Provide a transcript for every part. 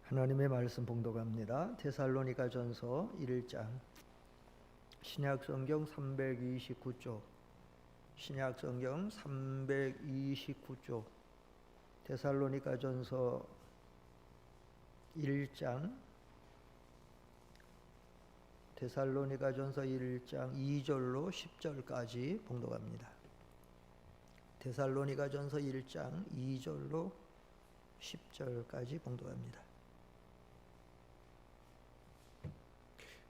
하나님의 말씀 봉독합니다. 데살로니가전서 1장 신약성경 329쪽 신약성경 329쪽 데살로니가전서 1장 2절로 10절까지 봉독합니다. 데살로니가전서 1장 2절로 10절까지 봉독합니다.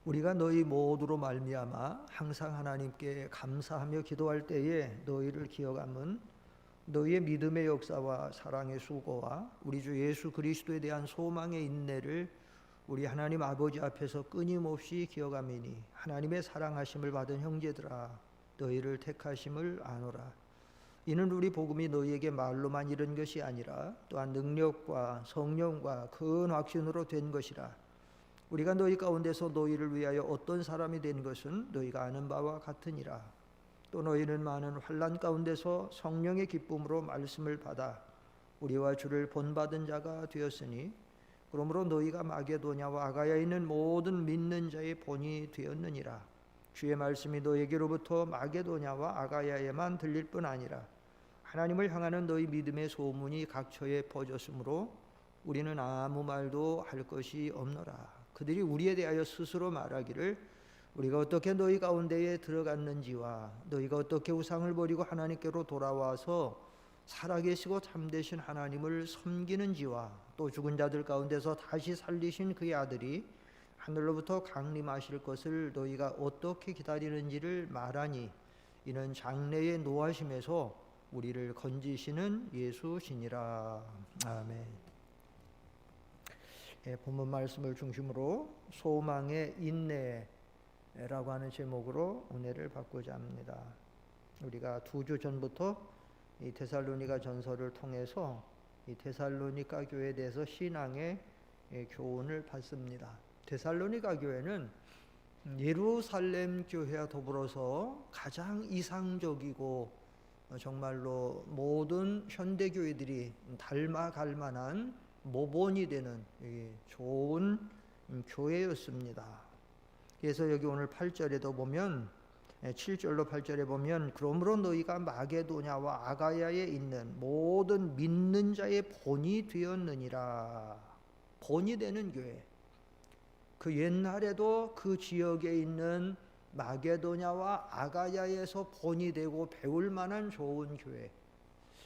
우리가 너희 모두로 말미암아 항상 하나님께 감사하며 기도할 때에 너희를 기억함은 너희의 믿음의 역사와 사랑의 수고와 우리 주 예수 그리스도에 대한 소망의 인내를 우리 하나님 아버지 앞에서 끊임없이 기억함이니 하나님의 사랑하심을 받은 형제들아 너희를 택하심을 아노라. 이는 우리 복음이 너희에게 말로만 이른 것이 아니라 또한 능력과 성령과 큰 확신으로 된 것이라. 우리가 너희 가운데서 너희를 위하여 어떤 사람이 된 것은 너희가 아는 바와 같으니라. 또 너희는 많은 환난 가운데서 성령의 기쁨으로 말씀을 받아 우리와 주를 본받은 자가 되었으니 그러므로 너희가 마게도냐와 아가야에 있는 모든 믿는 자의 본이 되었느니라. 주의 말씀이 너희에게로부터 마게도냐와 아가야에만 들릴 뿐 아니라 하나님을 향하는 너희 믿음의 소문이 각처에 퍼졌으므로 우리는 아무 말도 할 것이 없노라. 그들이 우리에 대하여 스스로 말하기를 우리가 어떻게 너희 가운데에 들어갔는지와 너희가 어떻게 우상을 버리고 하나님께로 돌아와서 살아계시고 참되신 하나님을 섬기는지와 또 죽은 자들 가운데서 다시 살리신 그의 아들이 하늘로부터 강림하실 것을 너희가 어떻게 기다리는지를 말하니 이는 장래의 노하심에서 우리를 건지시는 예수시니라. 아멘. 본문 말씀을 중심으로 소망의 인내라고 하는 제목으로 은혜를 받고자 합니다. 우리가 2주 전부터 이 데살로니가 전서를 통해서 이 데살로니가 교회에 대해서 신앙의 교훈을 받습니다. 데살로니가 교회는 예루살렘 교회와 더불어서 가장 이상적이고 정말로 모든 현대 교회들이 닮아갈 만한 모본이 되는 좋은 교회였습니다. 그래서 여기 오늘 8절에도 보면 7절로 8절에 보면 그러므로 너희가 마게도냐와 아가야에 있는 모든 믿는 자의 본이 되었느니라. 본이 되는 교회. 그 옛날에도 그 지역에 있는 마게도냐와 아가야에서 본이 되고 배울 만한 좋은 교회.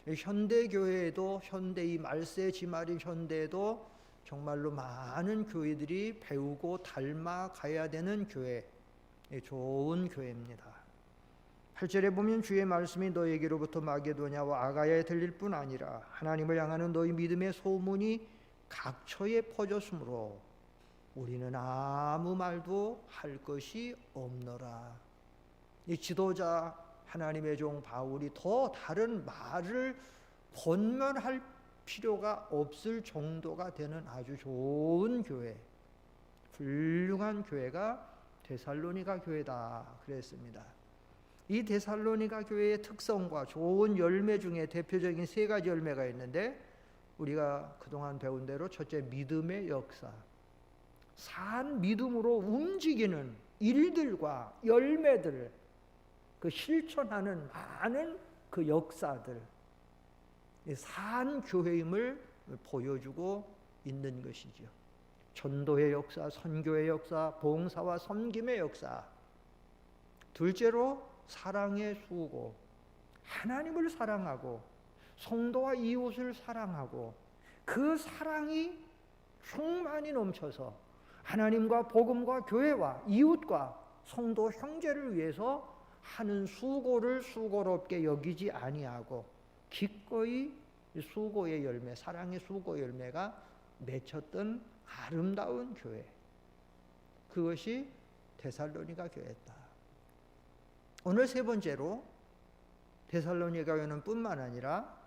현대교회에도 현대의 말세지말인 현대에도 정말로 많은 교회들이 배우고 닮아가야 되는 교회, 좋은 교회입니다. 8절에 보면 주의 말씀이 너에게로부터 마게도냐와 아가야에 들릴 뿐 아니라 하나님을 향하는 너희 믿음의 소문이 각처에 퍼졌으므로 우리는 아무 말도 할 것이 없노라. 이 지도자 하나님의 종 바울이 더 다른 말을 권면할 필요가 없을 정도가 되는 아주 좋은 교회, 훌륭한 교회가 데살로니가 교회다 그랬습니다. 이 데살로니가 교회의 특성과 좋은 열매 중에 대표적인 3가지 열매가 있는데 우리가 그동안 배운 대로 첫째 믿음의 역사, 산 믿음으로 움직이는 일들과 열매들, 그 실천하는 많은 그 역사들, 산 교회임을 보여주고 있는 것이죠. 전도의 역사, 선교의 역사, 봉사와 섬김의 역사. 둘째로 사랑의 수고, 하나님을 사랑하고 성도와 이웃을 사랑하고 그 사랑이 충만히 넘쳐서 하나님과 복음과 교회와 이웃과 성도 형제를 위해서 하는 수고를 수고롭게 여기지 아니하고 기꺼이 수고의 열매, 사랑의 수고 열매가 맺혔던 아름다운 교회, 그것이 데살로니가 교회였다. 오늘 3번째로 데살로니가 교회는 뿐만 아니라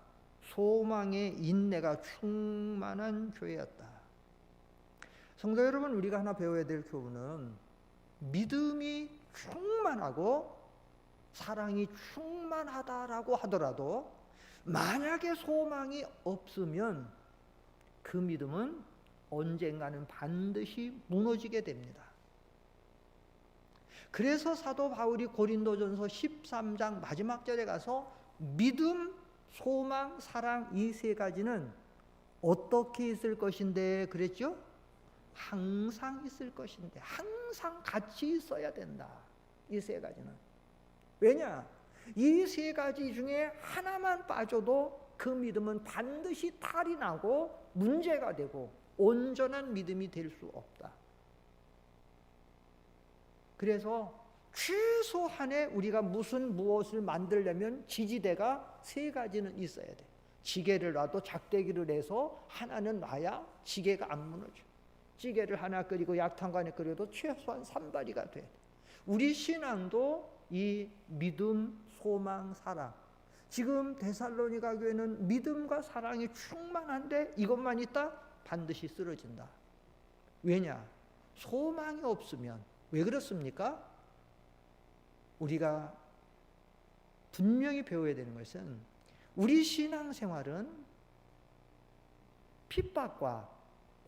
소망의 인내가 충만한 교회였다. 성도 여러분, 우리가 하나 배워야 될 교훈은 믿음이 충만하고 사랑이 충만하다라고 하더라도 만약에 소망이 없으면 그 믿음은 언젠가는 반드시 무너지게 됩니다. 그래서 사도 바울이 고린도전서 13장 마지막 절에 가서 믿음, 소망, 사랑 이 세 가지는 어떻게 있을 것인데 그랬죠? 항상 있을 것인데, 항상 같이 있어야 된다. 이 세 가지는. 왜냐? 이 세 가지 중에 하나만 빠져도 그 믿음은 반드시 탈이 나고 문제가 되고 온전한 믿음이 될 수 없다. 그래서 최소한의 우리가 무엇을 만들려면 지지대가 세 가지는 있어야 돼. 지게를 놔도 작대기를 해서 하나는 놔야 지게가 안 무너져. 찌개를 하나 끓이고 약탕 안에 끓여도 최소한 3발이가 돼. 우리 신앙도 이 믿음, 소망, 사랑. 지금 데살로니가 교회는 믿음과 사랑이 충만한데 이것만 있다? 반드시 쓰러진다. 왜냐? 소망이 없으면. 왜 그렇습니까? 우리가 분명히 배워야 되는 것은 우리 신앙생활은 핍박과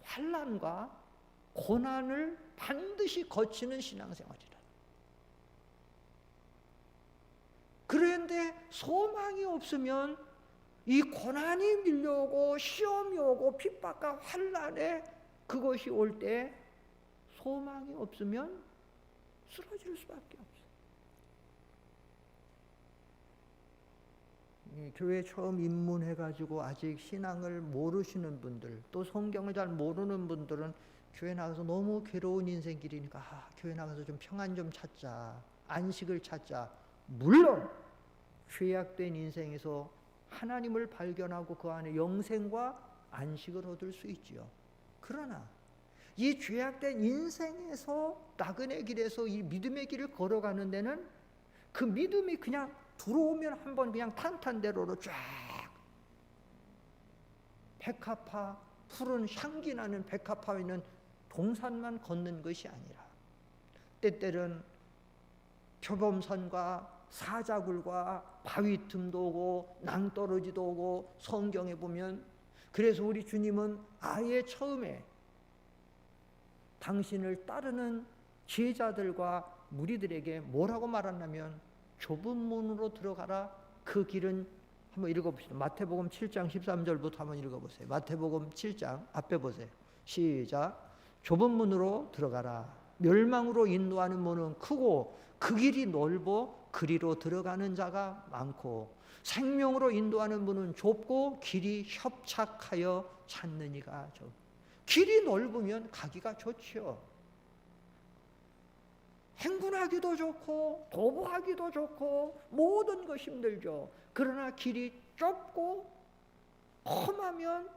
환난과 고난을 반드시 거치는 신앙생활이라. 그런데 소망이 없으면 이 고난이 밀려오고 시험이 오고 핍박과 환난에 그것이 올 때 소망이 없으면 쓰러질 수밖에 없어요. 교회 처음 입문해가지고 아직 신앙을 모르시는 분들, 또 성경을 잘 모르는 분들은 교회 나가서 너무 괴로운 인생길이니까 교회 나가서 좀 평안 좀 찾자, 안식을 찾자. 물론 죄악된 인생에서 하나님을 발견하고 그 안에 영생과 안식을 얻을 수 있지요. 그러나 이 죄악된 인생에서 나그네 길에서 이 믿음의 길을 걸어가는 데는 그 믿음이 그냥 들어오면 한번 그냥 탄탄대로로 쫙 백합화, 푸른 향기 나는 백합화 있는 동산만 걷는 것이 아니라 때때는 표범선과 사자굴과 바위 틈도 오고 낭떠러지도 오고 성경에 보면 그래서 우리 주님은 아예 처음에 당신을 따르는 제자들과 무리들에게 뭐라고 말하냐면 좁은 문으로 들어가라. 그 길은 한번 읽어봅시다. 마태복음 7장 13절부터 한번 읽어보세요. 마태복음 7장 앞에 보세요. 시작. 좁은 문으로 들어가라. 멸망으로 인도하는 문은 크고 그 길이 넓어 그리로 들어가는 자가 많고 생명으로 인도하는 문은 좁고 길이 협착하여 찾는 이가 좁. 길이 넓으면 가기가 좋지요. 행군하기도 좋고 도보하기도 좋고 모든 것이 힘들죠. 그러나 길이 좁고 험하면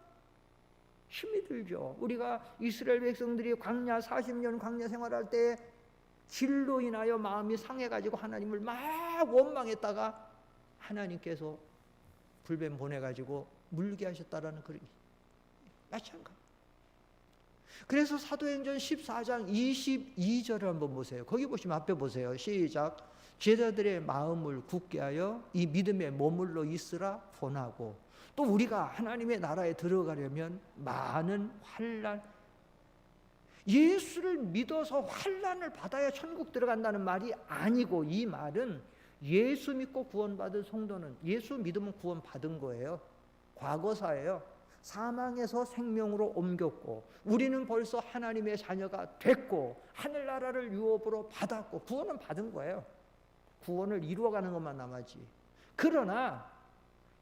힘이 들죠. 우리가 이스라엘 백성들이 광야 40년 광야 생활할 때 길로 인하여 마음이 상해가지고 하나님을 막 원망했다가 하나님께서 불뱀 보내가지고 물게 하셨다라는 그런 마찬가지. 그래서 사도행전 14장 22절을 한번 보세요. 거기 보시면 앞에 보세요. 시작. 제자들의 마음을 굳게 하여 이 믿음에 머물러 있으라 권하고 또 우리가 하나님의 나라에 들어가려면 많은 환난, 예수를 믿어서 환난을 받아야 천국 들어간다는 말이 아니고 이 말은 예수 믿고 구원받은 성도는 예수 믿으면 구원받은 거예요. 과거사예요. 사망에서 생명으로 옮겼고 우리는 벌써 하나님의 자녀가 됐고 하늘나라를 유업으로 받았고 구원은 받은 거예요. 구원을 이루어가는 것만 남았지. 그러나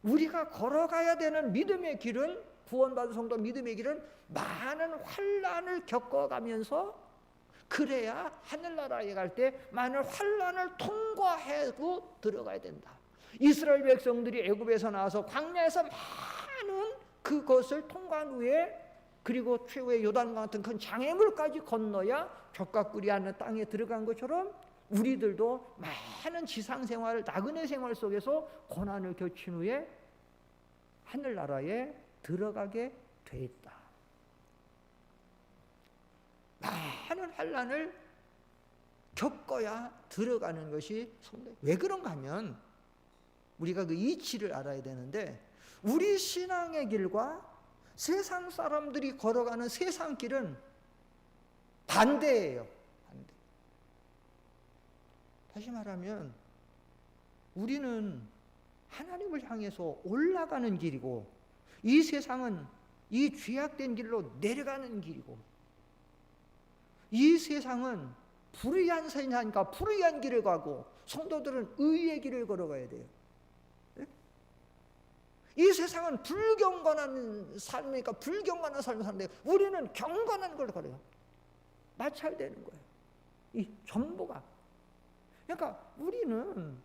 우리가 걸어가야 되는 믿음의 길은 구원받은 성도 믿음의 길은 많은 환난을 겪어가면서 그래야 하늘나라에 갈 때 많은 환난을 통과하고 들어가야 된다. 이스라엘 백성들이 애굽에서 나와서 광야에서 많은 그것을 통과한 후에 그리고 최후의 요단강 같은 큰 장애물까지 건너야 젖과 꿀이 하는 땅에 들어간 것처럼 우리들도 많은 지상생활, 나그네 생활 속에서 고난을 겪은 후에 하늘나라에 들어가게 돼 있다. 많은 환난을 겪어야 들어가는 것이 성도. 왜 그런가 하면 우리가 그 이치를 알아야 되는데 우리 신앙의 길과 세상 사람들이 걸어가는 세상 길은 반대예요. 반대. 다시 말하면 우리는 하나님을 향해서 올라가는 길이고, 이 세상은 이 죄악된 길로 내려가는 길이고, 이 세상은 불의한 세상이니까 불의한 길을 가고, 성도들은 의의 길을 걸어가야 돼요. 이 세상은 불경건한 삶이니까 불경건한 삶을 사는데, 우리는 경건한 걸 걸어요. 마찰되는 거예요. 이 전부가. 그러니까 우리는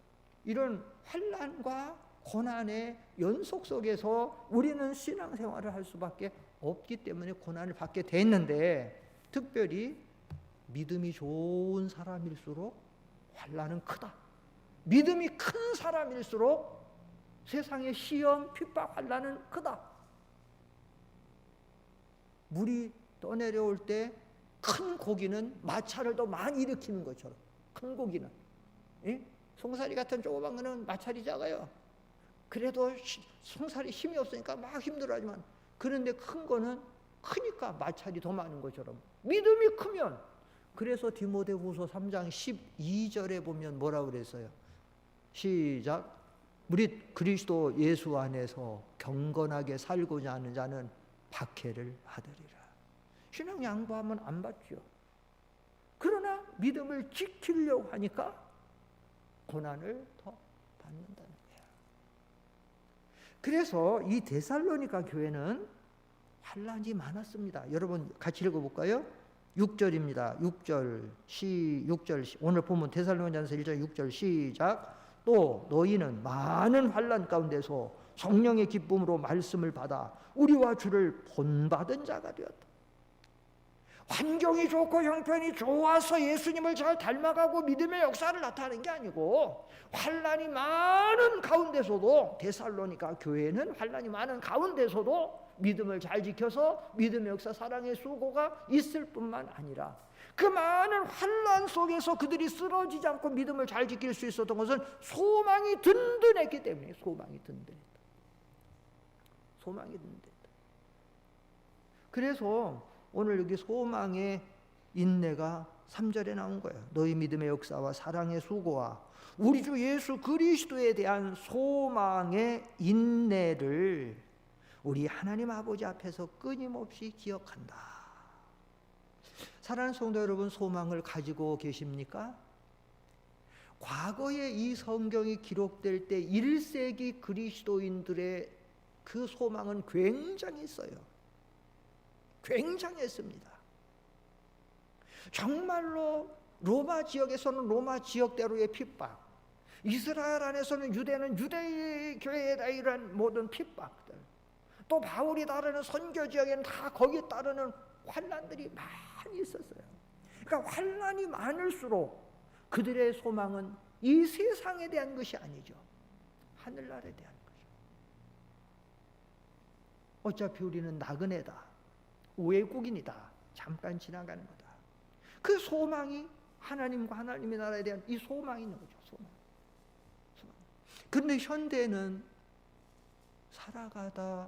이런 환난과 고난의 연속 속에서 우리는 신앙생활을 할 수밖에 없기 때문에 고난을 받게 됐는데, 특별히 믿음이 좋은 사람일수록 환난은 크다. 믿음이 큰 사람일수록 세상의 시험, 핍박, 환난은 크다. 물이 떠내려올 때 큰 고기는 마찰을 더 많이 일으키는 것처럼, 큰 고기는, 송사리 같은 조그만 거는 마찰이 작아요. 그래도 송사리 힘이 없으니까 막 힘들어하지만, 그런데 큰 거는 크니까 마찰이 더 많은 것처럼 믿음이 크면, 그래서 디모데후서 3장 12절에 보면 뭐라고 그랬어요? 시작. 우리 그리스도 예수 안에서 경건하게 살고자 하는 자는 박해를 하리라. 신앙 양보하면 안 받죠. 그러나 믿음을 지키려고 하니까 고난을 더 받는다는 거야. 그래서 이 데살로니가 교회는 환난이 많았습니다. 여러분 같이 읽어볼까요? 6절입니다. 6절 오늘 보면 데살로니가서 1장 6절 시작. 또 너희는 많은 환난 가운데서 성령의 기쁨으로 말씀을 받아 우리와 주를 본받은 자가 되었다. 환경이 좋고 형편이 좋아서 예수님을 잘 닮아가고 믿음의 역사를 나타내는 게 아니고, 환난이 많은 가운데서도, 데살로니가 교회는 환난이 많은 가운데서도 믿음을 잘 지켜서 믿음의 역사, 사랑의 수고가 있을 뿐만 아니라, 그 많은 환난 속에서 그들이 쓰러지지 않고 믿음을 잘 지킬 수 있었던 것은 소망이 든든했기 때문에. 소망이 든든했다. 소망이 든든했다. 그래서 오늘 여기 소망의 인내가 3절에 나온 거예요. 너희 믿음의 역사와 사랑의 수고와 우리 주 예수 그리스도에 대한 소망의 인내를 우리 하나님 아버지 앞에서 끊임없이 기억한다. 사랑하는 성도 여러분, 소망을 가지고 계십니까? 과거에 이 성경이 기록될 때 1세기 그리스도인들의 그 소망은 굉장했어요. 굉장했습니다. 정말로 로마 지역에서는 로마 지역대로의 핍박, 이스라엘 안에서는 유대는 유대 교회에 이런 모든 핍박들, 또 바울이 따르는 선교 지역에는 다 거기에 따르는 환난들이 많이 있었어요. 그러니까 환난이 많을수록 그들의 소망은 이 세상에 대한 것이 아니죠. 하늘나라에 대한 거죠. 어차피 우리는 나그네다, 외국인이다, 잠깐 지나가는 거다. 그 소망이 하나님과 하나님의 나라에 대한 이 소망이 있는 거죠. 소망. 그런데 현대는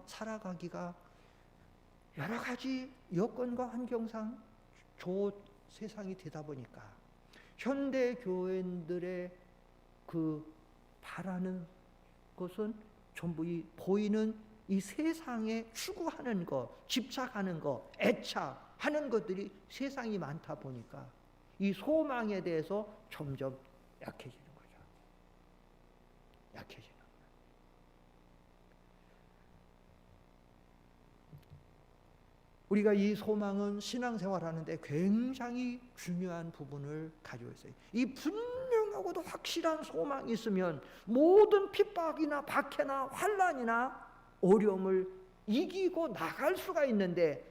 살아가기가 여러 가지 여건과 환경상 세상이 되다 보니까 현대 교인들의 그 바라는 것은 전부 이 보이는 이 세상에 추구하는 것, 집착하는 것, 애착하는 것들이 세상이 많다 보니까 이 소망에 대해서 점점 약해지는 거죠. 약해지는 거예요. 우리가 이 소망은 신앙생활하는데 굉장히 중요한 부분을 가지고 있어요. 이 분명하고도 확실한 소망이 있으면 모든 핍박이나 박해나 환난이나 어려움을 이기고 나갈 수가 있는데,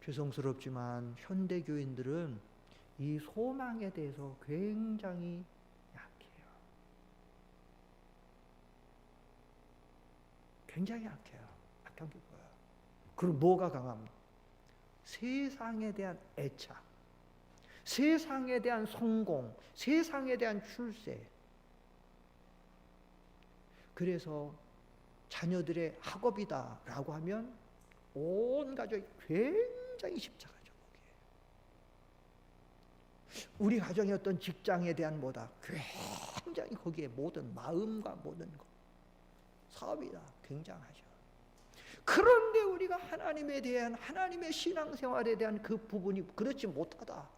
죄송스럽지만 현대교인들은 이 소망에 대해서 굉장히 약해요. 굉장히 약해요. 약한 게 뭐야? 그리고 뭐가 강합니까? 세상에 대한 애착, 세상에 대한 성공, 세상에 대한 출세. 그래서 자녀들의 학업이다라고 하면 온 가족이 굉장히 십자가죠. 우리 가정의 어떤 직장에 대한 뭐다 굉장히 거기에 모든 마음과 모든 것 사업이다 굉장하죠. 그런데 우리가 하나님에 대한 하나님의 신앙생활에 대한 그 부분이 그렇지 못하다.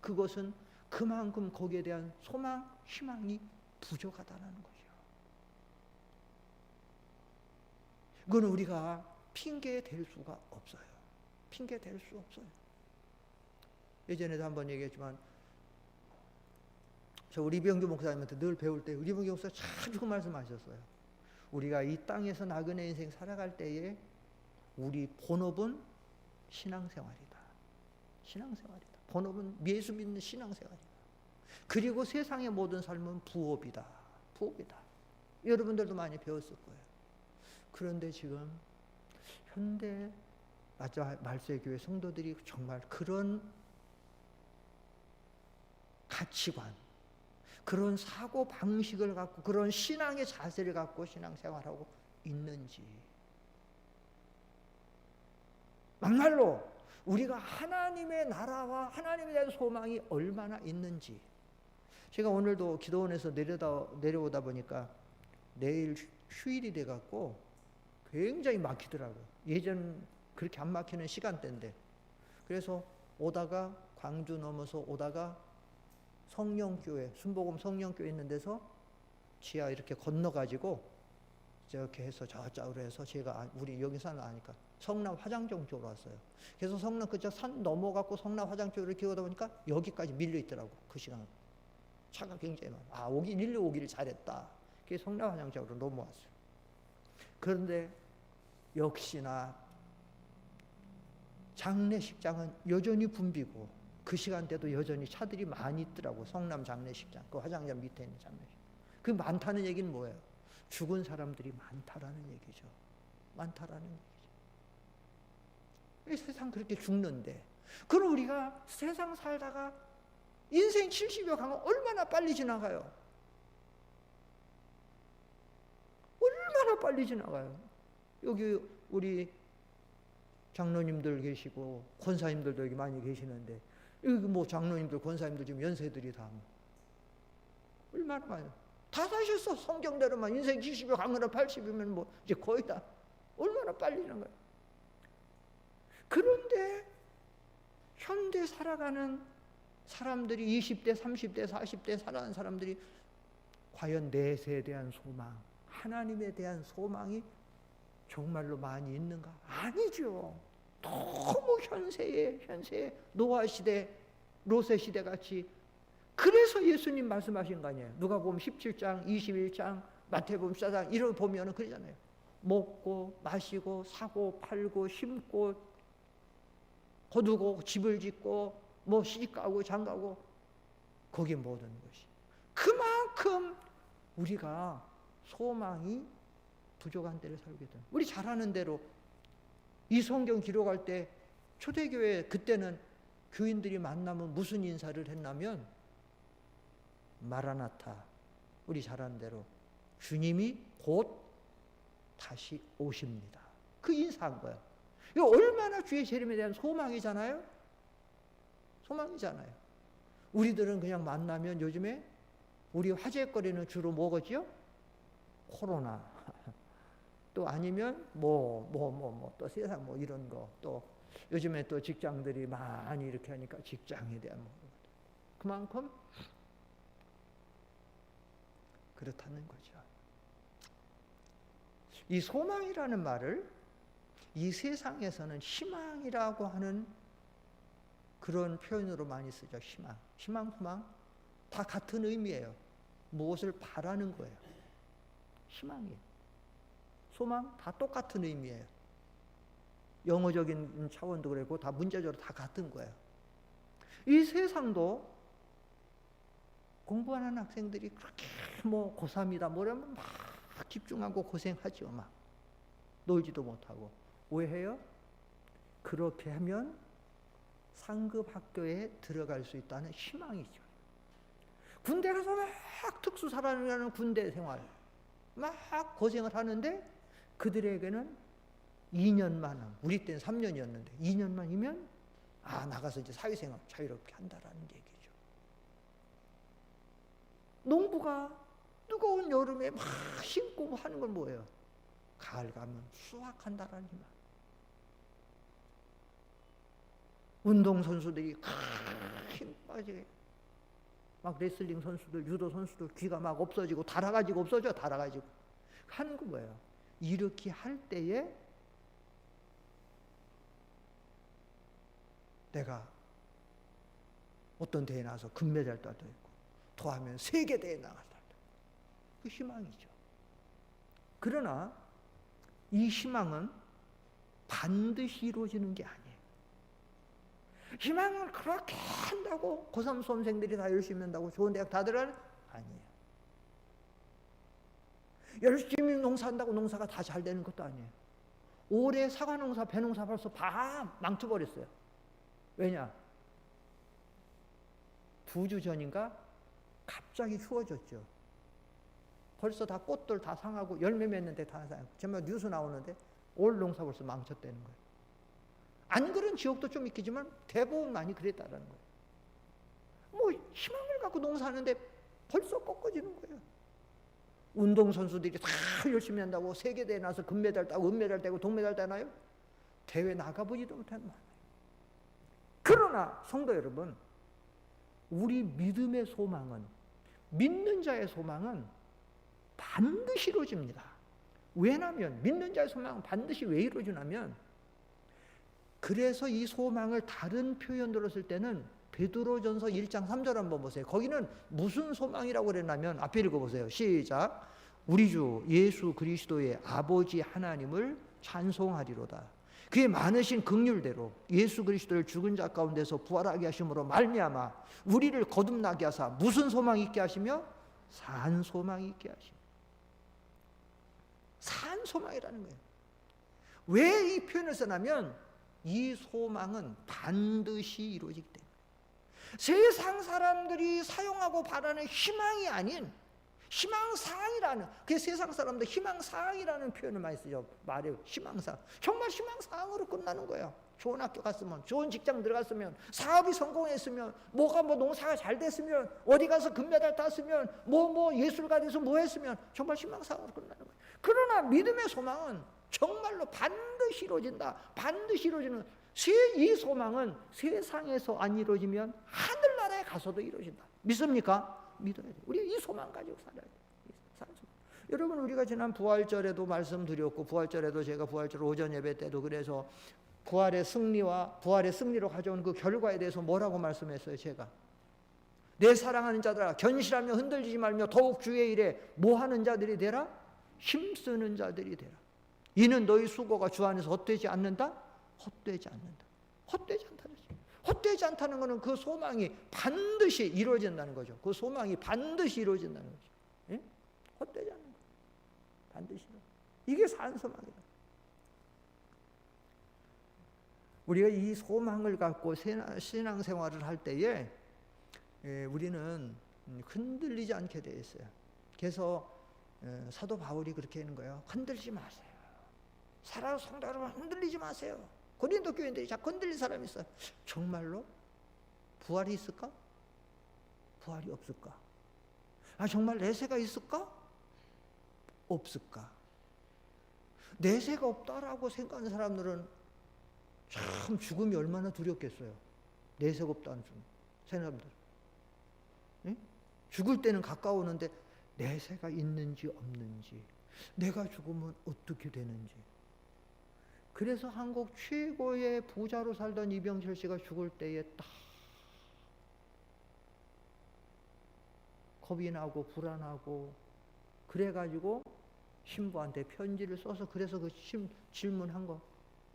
그것은 그만큼 거기에 대한 소망, 희망이 부족하다는 거죠. 이건 우리가 핑계 댈 수가 없어요. 핑계 댈 수 없어요. 예전에도 한번 얘기했지만 저 우리 이병규 목사님한테 늘 배울 때 우리 이병규 목사 자주 그 말씀하셨어요. 우리가 이 땅에서 나그네 인생 살아갈 때에 우리 본업은 신앙생활이다. 본업은 예수 믿는 신앙생활이다. 그리고 세상의 모든 삶은 부업이다. 여러분들도 많이 배웠을 거예요. 그런데 지금 현대 말세교회 성도들이 정말 그런 가치관, 그런 사고 방식을 갖고 그런 신앙의 자세를 갖고 신앙생활하고 있는지, 막말로 우리가 하나님의 나라와 하나님에 대한 소망이 얼마나 있는지. 제가 오늘도 기도원에서 내려오다 보니까 내일 휴일이 돼갖고 굉장히 막히더라고요. 예전 그렇게 안 막히는 시간대인데, 그래서 오다가 광주 넘어서 오다가 성령교회, 순복음 성령교회 있는 데서 지하 이렇게 건너가지고 저렇게 해서 저쪽으로 해서 제가 우리 여기 산을 아니까 성남 화장정 쪽으로 왔어요. 그래서 성남 그쪽 산 넘어가고 성남 화장 쪽으로 이렇게 오다 보니까 여기까지 밀려 있더라고. 그 시간에 차가 굉장히 많아. 일로 오기를 잘했다. 그래서 성남 화장 쪽으로 넘어왔어요. 그런데 역시나 장례식장은 여전히 붐비고 그 시간대도 여전히 차들이 많이 있더라고. 성남 장례식장, 그 화장장 밑에 있는 장례식장. 그 많다는 얘기는 뭐예요? 죽은 사람들이 많다라는 얘기죠. 이 세상 그렇게 죽는데, 그럼 우리가 세상 살다가 인생 70여 가면 얼마나 빨리 지나가요? 여기 우리 장로님들 계시고 권사님들도 여기 많이 계시는데, 여기 뭐 장로님들 권사님들 지금 연세들이 다 얼마나 많아요. 다 사셨어. 성경대로만 인생 70여 가면 80이면 뭐 이제 거의 다 얼마나 빨리 지나가요. 그런데 현대 살아가는 사람들이 20대, 30대, 40대 살아가는 사람들이 과연 내세에 대한 소망, 하나님에 대한 소망이 정말로 많이 있는가? 아니죠. 너무 현세에 노아 시대, 롯의 시대 같이. 그래서 예수님 말씀하신 거 아니에요. 누가복음 17장, 21장, 마태복음 14장 이런 거 보면은 그러잖아요. 먹고 마시고 사고 팔고 심고 거두고 집을 짓고 뭐 시집가고 장가고 거기에 모든 것이. 그만큼 우리가 소망이 부족한 때를 살게 된. 우리 잘 아는 대로 이 성경 기록할 때 초대교회 그때는 교인들이 만나면 무슨 인사를 했냐면 마라나타. 우리 잘 아는 대로 주님이 곧 다시 오십니다. 그 인사한 거예요. 이거 얼마나 주의 재림에 대한 소망이잖아요. 우리들은 그냥 만나면 요즘에 우리 화제거리는 주로 뭐겠죠? 코로나. 또 아니면 또 세상 뭐 이런 거. 또 요즘에 또 직장들이 많이 이렇게 하니까 직장에 대한 뭐. 그만큼 그렇다는 거죠. 이 소망이라는 말을 이 세상에서는 희망이라고 하는 그런 표현으로 많이 쓰죠. 희망, 소망 다 같은 의미예요. 무엇을 바라는 거예요. 희망이에요. 소망 다 똑같은 의미예요. 영어적인 차원도 그렇고 다 문자적으로 다 같은 거예요. 이 세상도 공부하는 학생들이 그렇게 뭐 고3이다 뭐라면 막 집중하고 고생하죠. 막 놀지도 못하고. 왜 해요? 그렇게 하면 상급 학교에 들어갈 수 있다는 희망이죠. 군대 가서 막 특수 살아가는 군대 생활. 막 고생을 하는데 그들에게는 2년만, 우리 때는 3년이었는데 2년만이면 나가서 이제 사회생활 자유롭게 한다라는 얘기죠. 농부가 뜨거운 여름에 막 심고 하는 건 뭐예요? 가을 가면 수확한다라는 말. 운동선수들이 힘 빠지게 막 레슬링 선수들, 유도 선수들 귀가 막 없어지고 달아가지고 없어져, 달아가지고 하는 거 뭐예요? 이렇게 할 때에 내가 어떤 대회에 나가서 금메달 따도 있고 더하면 세계 대회에 나갔다. 그 희망이죠. 그러나 이 희망은 반드시 이루어지는 게 아니에요. 희망을 그렇게 한다고 고3 수험생들이 다 열심히 한다고 좋은 대학 다 들어가는? 아니에요. 열심히 농사한다고 농사가 다 잘 되는 것도 아니에요. 올해 사과 농사, 배 농사 벌써 다 망쳐버렸어요. 왜냐? 2주 전인가 갑자기 추워졌죠. 벌써 다 꽃들 다 상하고 열매 맺는데 다 상하고 정말 뉴스 나오는데 올 농사 벌써 망쳤다는 거예요. 안 그런 지역도 좀 있겠지만 대부분 많이 그랬다라는 거예요. 뭐 희망을 갖고 농사하는데 벌써 꺾어지는 거예요. 운동선수들이 다 열심히 한다고 세계대회 나서 금메달 따고 은메달 따고 동메달 따나요? 대회 나가보지도 못하는 말이에요. 그러나 성도 여러분, 우리 믿음의 소망은, 믿는 자의 소망은 반드시 이루어집니다. 왜냐하면 믿는 자의 소망은 반드시 왜 이루어지냐면, 그래서 이 소망을 다른 표현으로 쓸 때는 베드로전서 1장 3절 한번 보세요. 거기는 무슨 소망이라고 그랬냐면, 앞에 읽어보세요. 시작. 우리 주 예수 그리스도의 아버지 하나님을 찬송하리로다. 그의 많으신 긍휼대로 예수 그리스도를 죽은 자 가운데서 부활하게 하심으로 말미암아 우리를 거듭나게 하사 무슨 소망 있게 하시며? 산 소망 있게 하시며. 산 소망이라는 거예요. 왜 이 표현을 쓰냐면 이 소망은 반드시 이루어지기 때문에. 세상 사람들이 사용하고 바라는 희망이 아닌 희망사항이라는, 그 세상 사람들 희망사항이라는 표현을 많이 쓰죠. 말해요. 희망사항. 정말 희망사항으로 끝나는 거예요. 좋은 학교 갔으면, 좋은 직장 들어갔으면, 사업이 성공했으면, 뭐가 농사가 잘 됐으면, 어디 가서 금메달 땄으면, 예술가 돼서 뭐 했으면, 정말 희망사항으로 끝나는 거예요. 그러나 믿음의 소망은 정말로 반드시 이루어진다. 반드시 이루어지는, 이 소망은 세상에서 안 이루어지면 하늘나라에 가서도 이루어진다. 믿습니까? 믿어야 돼요. 우리 이 소망 가지고 살아야 돼요. 여러분, 우리가 지난 부활절에도 말씀드렸고, 부활절에도 제가 부활절 오전 예배 때도 그래서 부활의 승리와 부활의 승리로 가져온 그 결과에 대해서 뭐라고 말씀했어요? 제가 내 사랑하는 자들아 견실하며 흔들리지 말며 더욱 주의 일에 뭐하는 자들이 되라? 힘쓰는 자들이 되라. 이는 너희 수고가 주 안에서 헛되지 않는다? 헛되지 않는다. 헛되지 않다는 거죠. 헛되지 않다는 것은 그 소망이 반드시 이루어진다는 거죠. 그 소망이 반드시 이루어진다는 거죠. 예? 헛되지 않는 거죠. 반드시. 이게 산 소망이다. 우리가 이 소망을 갖고 신앙생활을 할 때에 우리는 흔들리지 않게 되어 있어요. 그래서 사도 바울이 그렇게 하는 거예요. 흔들리지 마세요. 사랑하는 성도 여러분, 흔들리지 마세요. 고린도 교인들이 자꾸 흔들린 사람이 있어요. 정말로 부활이 있을까? 부활이 없을까? 정말 내세가 있을까? 없을까? 내세가 없다라고 생각하는 사람들은 참 죽음이 얼마나 두렵겠어요. 내세가 없다는 사람들. 네? 죽을 때는 가까우는데 내세가 있는지 없는지, 내가 죽으면 어떻게 되는지. 그래서 한국 최고의 부자로 살던 이병철 씨가 죽을 때에 딱 겁이 나고 불안하고 그래가지고 신부한테 편지를 써서, 그래서 그 질문한 거,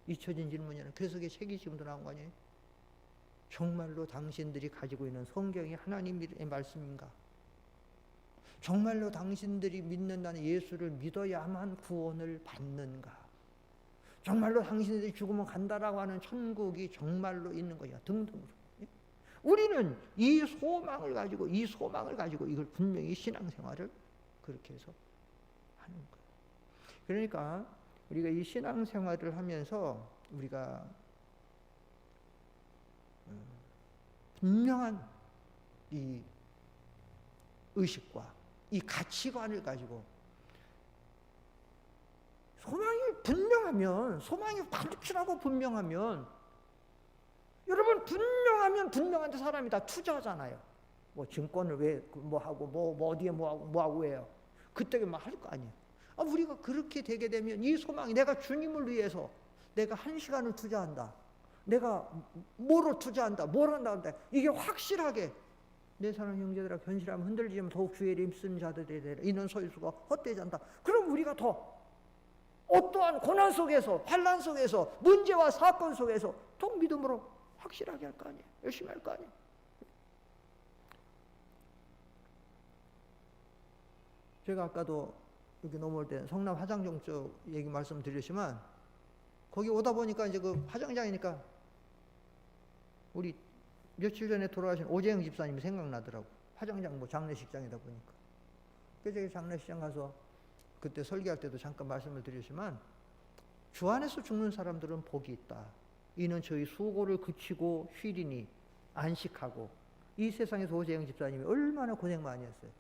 잊혀진 질문이라는, 그래서 그게 책이 지금도 나온 거 아니에요? 정말로 당신들이 가지고 있는 성경이 하나님의 말씀인가? 정말로 당신들이 믿는다는 예수를 믿어야만 구원을 받는가? 정말로 당신들이 죽으면 간다라고 하는 천국이 정말로 있는 거야? 등등으로. 우리는 이 소망을 가지고 이걸 분명히 신앙생활을 그렇게 해서 하는 하는 거예요. 그러니까 우리가 이 신앙생활을 하면서 우리가 분명한 이 의식과 이 가치관을 가지고 소망이 확실하고 분명하면 여러분 분명한데 사람이 다 투자하잖아요. 뭐 증권을 왜 뭐 하고 뭐 어디에 뭐 하고 해요. 그때 막 할 거 아니에요. 우리가 그렇게 되게 되면 이 소망이 내가 주님을 위해서 내가 1시간을 투자한다. 내가 뭐로 투자한다. 뭘 한다. 이게 확실하게 내 사랑 형제들아 견실하면 흔들리지 않으면 더욱 주의 이름 쓰는 자들이 되리라. 이는 소유수가 헛되지 않다. 그럼 우리가 더 어떠한 고난 속에서 환난 속에서 문제와 사건 속에서 더 믿음으로 확실하게 할 거 아니에요. 열심히 할 거 아니에요. 제가 아까도 여기 넘어올 때 성남 화장정 쪽 얘기 말씀드렸지만 거기 오다 보니까 이제 그 화장장이니까 우리 며칠 전에 돌아가신 오재영 집사님이 생각나더라고. 화장장 뭐 장례식장이다 보니까. 그래서 제가 장례식장 가서 그때 설교할 때도 잠깐 말씀을 드렸지만 주 안에서 죽는 사람들은 복이 있다. 이는 저희 수고를 그치고 쉬리니 안식하고. 이 세상에서 오재영 집사님이 얼마나 고생 많이 했어요.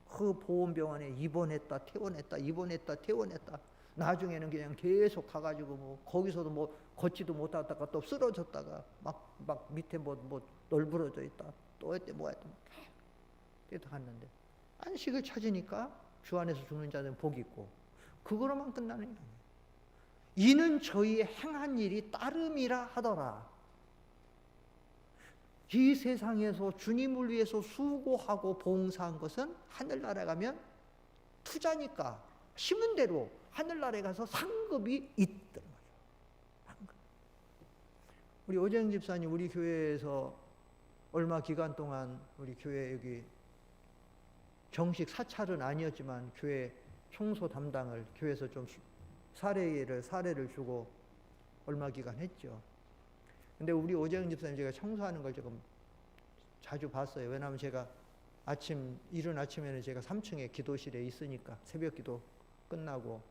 그 보험병원에 입원했다 퇴원했다. 나중에는 그냥 계속 가가지고 뭐 거기서도 뭐 걷지도 못하다가 또 쓰러졌다가 막 밑에 뭐 널브러져 있다. 또 했대 뭐 했다. 그래도 갔는데 안식을 찾으니까 주 안에서 죽는 자들은 복이 있고 그거로만 끝나는 게 아니에요. 이는 저희 행한 일이 따름이라 하더라. 이 세상에서 주님을 위해서 수고하고 봉사한 것은 하늘나라에 가면 투자니까 심은 대로 하늘나라에 가서 상급이 있던 거죠. 우리 오재영 집사님 우리 교회에서 얼마 기간 동안 우리 교회 여기 정식 사찰은 아니었지만 교회 청소 담당을 교회에서 좀 사례를 주고 얼마 기간 했죠. 근데 우리 오재영 집사님 제가 청소하는 걸 조금 자주 봤어요. 왜냐하면 제가 이른 아침에는 제가 3층에 기도실에 있으니까 새벽 기도 끝나고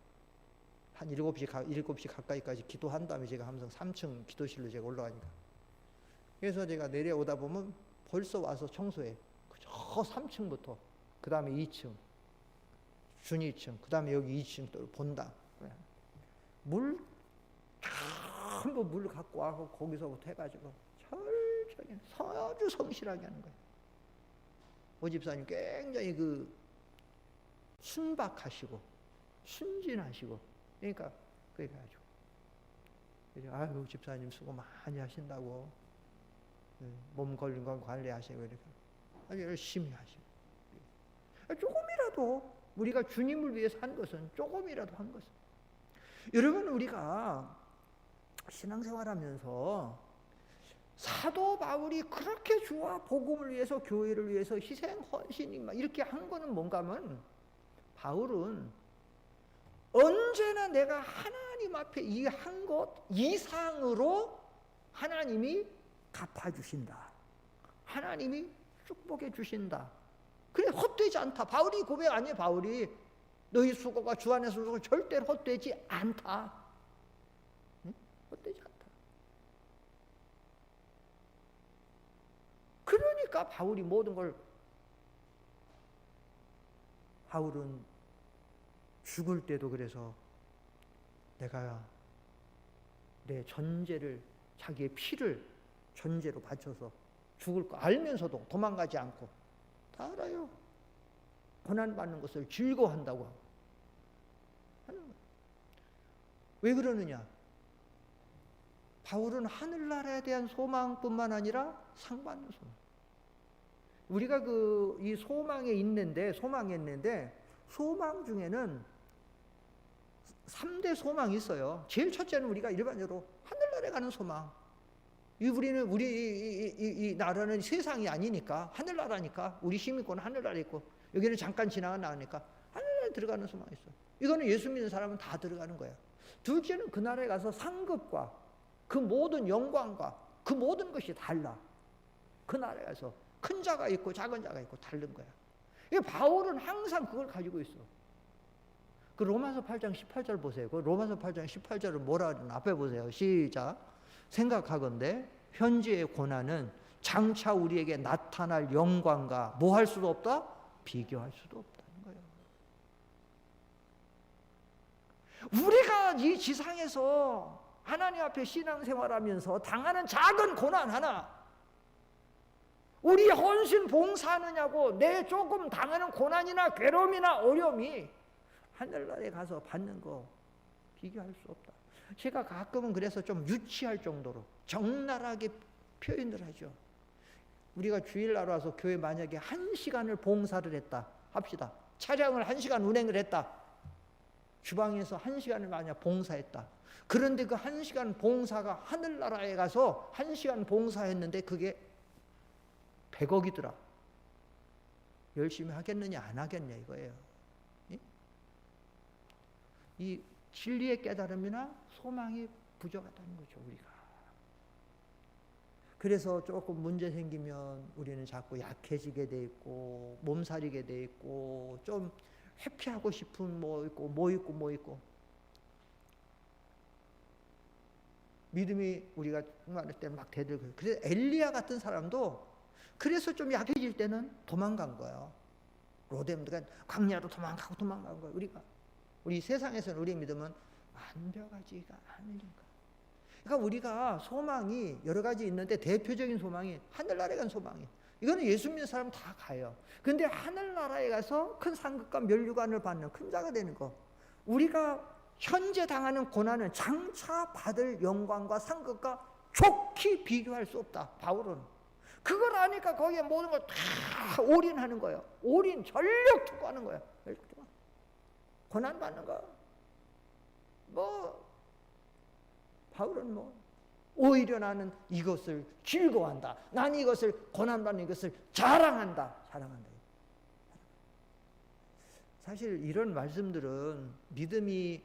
한 7시 가까이까지 기도한 다음에 제가 항상 3층 기도실로 제가 올라가니까. 그래서 제가 내려오다 보면 벌써 와서 청소해. 저 3층부터 그 다음에 2층 준 2층 그 다음에 여기 2층 또 본다. 전부 물 갖고 와서 거기서부터 해가지고 철저히 아주 성실하게 하는 거예요. 오 집사님 굉장히 그 순박하시고 순진하시고 그러니까 그래가지고 아유 집사님 수고 많이 하신다고 몸 걸린 건 관리하시고 이렇게 아주 열심히 하시고 조금이라도 우리가 주님을 위해서 한 것은 조금이라도 한 것은 여러분 우리가 신앙생활하면서 사도 바울이 그렇게 주와 복음을 위해서 교회를 위해서 희생 헌신이 막 이렇게 한 거는 뭔가 하면 바울은 언제나 내가 하나님 앞에 이 한 것 이상으로 하나님이 갚아주신다. 하나님이 축복해 주신다. 그래 헛되지 않다. 바울이 고백 아니에요. 바울이 너희 수고가 주 안에서 수고 절대로 헛되지 않다. 응? 헛되지 않다. 그러니까 바울이 모든 걸 바울은 죽을 때도 그래서 내가 내 전제를 자기의 피를 전제로 바쳐서 죽을 거 알면서도 도망가지 않고 다 알아요. 고난받는 것을 즐거워한다고 하는 거예요. 왜 그러느냐? 바울은 하늘나라에 대한 소망뿐만 아니라 상 받는 소망. 우리가 이 소망에 있는데 소망 중에는 3대 소망이 있어요. 제일 첫째는 우리가 일반적으로 하늘나라에 가는 소망. 우리 나라는 세상이 아니니까 하늘나라니까 우리 시민권은 하늘나라에 있고 여기는 잠깐 지나가니까 하늘나라에 들어가는 소망이 있어요. 이거는 예수 믿는 사람은 다 들어가는 거예요. 둘째는 그 나라에 가서 상급과 그 모든 영광과 그 모든 것이 달라. 그 나라에 가서 큰 자가 있고 작은 자가 있고 다른 거야. 바울은 항상 그걸 가지고 있어. 그 로마서 8장 18절 보세요. 그 로마서 8장 18절은 뭐라 그러나 앞에 보세요. 시작. 생각하건대 현재의 고난은 장차 우리에게 나타날 영광과 뭐 할 수도 없다? 비교할 수도 없다는 거예요. 우리가 이 지상에서 하나님 앞에 신앙생활하면서 당하는 작은 고난 하나, 우리 헌신 봉사하느냐고 내 조금 당하는 고난이나 괴로움이나 어려움이 하늘나라에 가서 받는 거 비교할 수 없다. 제가 가끔은 그래서 좀 유치할 정도로 적나라하게 표현을 하죠. 우리가 주일날 와서 교회 만약에 1시간을 봉사를 했다 합시다. 차량을 1시간 운행을 했다. 주방에서 1시간을 만약 봉사했다. 그런데 그 1시간 봉사가 하늘나라에 가서 1시간 봉사했는데 그게 100억이더라. 열심히 하겠느냐 안 하겠냐 이거예요. 이 진리의 깨달음이나 소망이 부족하다는 거죠, 우리가. 그래서 조금 문제 생기면 우리는 자꾸 약해지게 돼 있고 몸살이게 돼 있고 좀 회피하고 싶은 뭐 있고 믿음이 우리가 많을 때 막 대들고. 그래서 엘리야 같은 사람도 그래서 좀 약해질 때는 도망간 거예요. 로뎀드가 광야로 도망간 거예요. 우리 세상에서는 우리 믿음은 완벽하지가 않으니까. 그러니까 우리가 소망이 여러 가지 있는데 대표적인 소망이 하늘나라에 간 소망이에요. 이거는 예수 믿는 사람 다 가요. 근데 하늘나라에 가서 큰 상급과 면류관을 받는 큰 자가 되는 거. 우리가 현재 당하는 고난은 장차 받을 영광과 상급과 좋게 비교할 수 없다. 바울은 그걸 아니까 거기에 모든 걸 다 올인하는 거예요. 올인 전력 투구하는 거예요. 고난 받는 거 바울은 오히려 나는 이것을 즐거워한다. 난 이것을 고난받는 이것을 자랑한다. 사실 이런 말씀들은 믿음이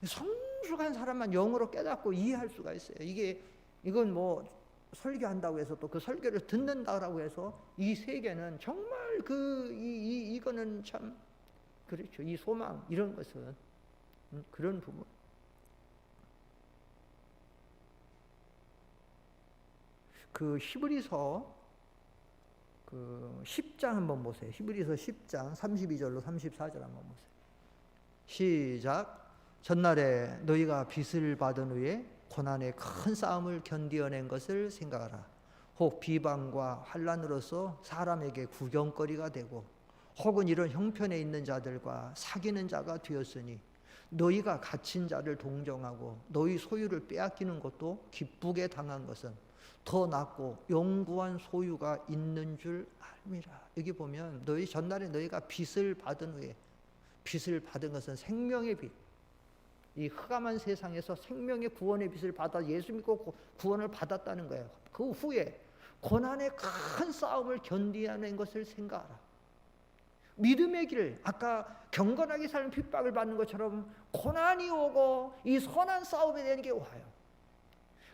성숙한 사람만 영어로 깨닫고 이해할 수가 있어요. 이건 설교한다고 해서 또 그 설교를 듣는다라고 해서 이 세계는 정말 이거는 참 그렇죠. 이 소망 이런 것은 그런 부분. 그 히브리서 10장 한번 보세요. 히브리서 10장 32절로 34절 한번 보세요. 시작. 전날에 너희가 빚을 받은 후에 고난의 큰 싸움을 견디어낸 것을 생각하라. 혹 비방과 환난으로서 사람에게 구경거리가 되고 혹은 이런 형편에 있는 자들과 사귀는 자가 되었으니 너희가 갇힌 자를 동정하고 너희 소유를 빼앗기는 것도 기쁘게 당한 것은 더 낫고 영구한 소유가 있는 줄 알미라. 여기 보면 전날에 너희가 빚을 받은 후에, 빚을 받은 것은 생명의 빚, 이 흑암한 세상에서 생명의 구원의 빚을 받아 예수 믿고 구원을 받았다는 거예요. 그 후에 고난의 큰 싸움을 견디어낸 것을 생각하라. 믿음의 길, 아까 경건하게 사는 핍박을 받는 것처럼 고난이 오고 이 선한 싸움에 대한 게 와요.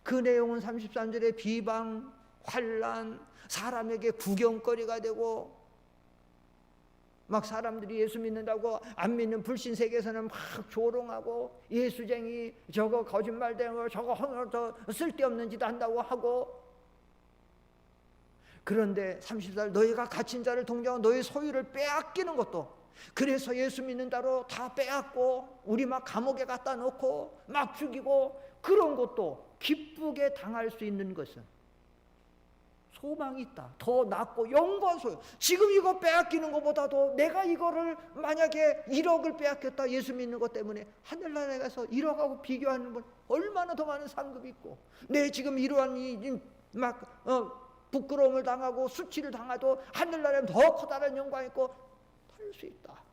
그 내용은 33절에 비방, 환난, 사람에게 구경거리가 되고 막 사람들이 예수 믿는다고 안 믿는 불신 세계에서는 막 조롱하고 예수쟁이, 저거 거짓말되는 거, 저거 더 쓸데없는 짓 한다고 하고. 그런데 34절 너희가 갇힌 자를 동정하고 너희 소유를 빼앗기는 것도, 그래서 예수 믿는다로 다 빼앗고 우리 막 감옥에 갖다 놓고 막 죽이고 그런 것도 기쁘게 당할 수 있는 것은 소망이 있다. 더 낫고 영광 소유. 지금 이거 빼앗기는 것보다도 내가 이거를 만약에 1억을 빼앗겼다 예수 믿는 것 때문에 하늘나라에 가서 1억하고 비교하는 건 얼마나 더 많은 상급이 있고, 내 지금 이러한 부끄러움을 당하고 수치를 당해도 하늘나라에는 더 커다란 영광이 있고 탈 수 있다.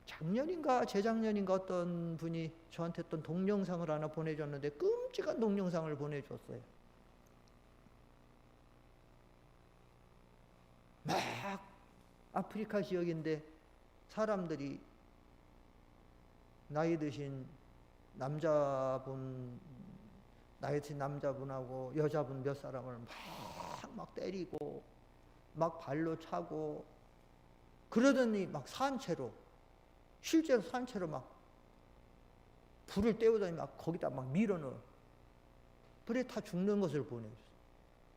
작년인가 재작년인가 어떤 분이 저한테 어떤 동영상을 하나 보내줬는데 끔찍한 동영상을 보내줬어요. 막 아프리카 지역인데 사람들이 나이 드신 남자분하고 여자분 몇 사람을 막 때리고 막 발로 차고 그러더니 막 산채로 실제로 산채로 막 불을 때우더니 막 거기다 막 밀어넣어 불에 타 죽는 것을 보내줬어.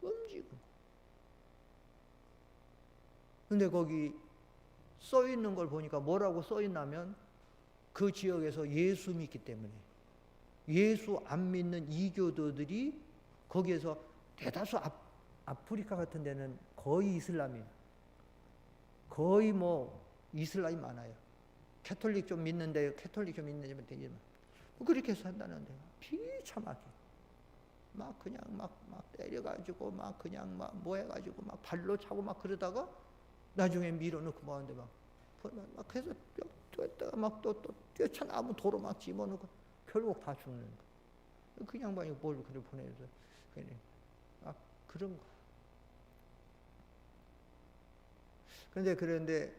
끔찍한 거. 근데 거기 써 있는 걸 보니까 뭐라고 써 있냐면 그 지역에서 예수 믿기 때문에 예수 안 믿는 이교도들이 거기에서 대다수 아프리카 같은 데는 거의 이슬람이에요. 거의 뭐 이슬람이 많아요. 캐톨릭 좀 믿는데 캐톨릭 좀 믿는데 되게 그렇게 해서 한다는데 비참하게 막 그냥 막 때려가지고 막 그냥 막 뭐 해가지고 막 발로 차고 막 그러다가 나중에 밀어넣고 뭐 하는데 막 해서 뛰었다가 막 또 뛰어쳐나무 도로 막 집어넣고 결국 다 죽는 거. 그 양반이 뭘 그래 보내줘서 막 그런 거. 그런데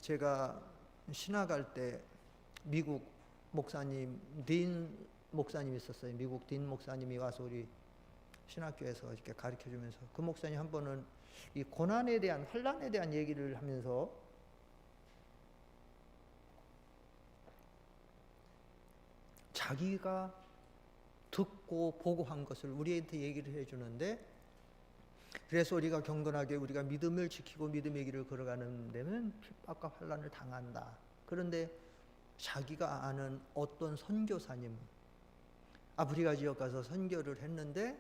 제가 신학 갈 때 미국 목사님 딘 목사님 있었어요. 미국 딘 목사님이 와서 우리 신학교에서 이렇게 가르쳐 주면서 그 목사님 한 번은 이 고난에 대한 환난에 대한 얘기를 하면서 자기가 듣고 보고 한 것을 우리한테 얘기를 해주는데 그래서 우리가 경건하게 우리가 믿음을 지키고 믿음의 길을 걸어가는 데는 핍박과 환난을 당한다. 그런데 자기가 아는 어떤 선교사님 아프리카 지역 가서 선교를 했는데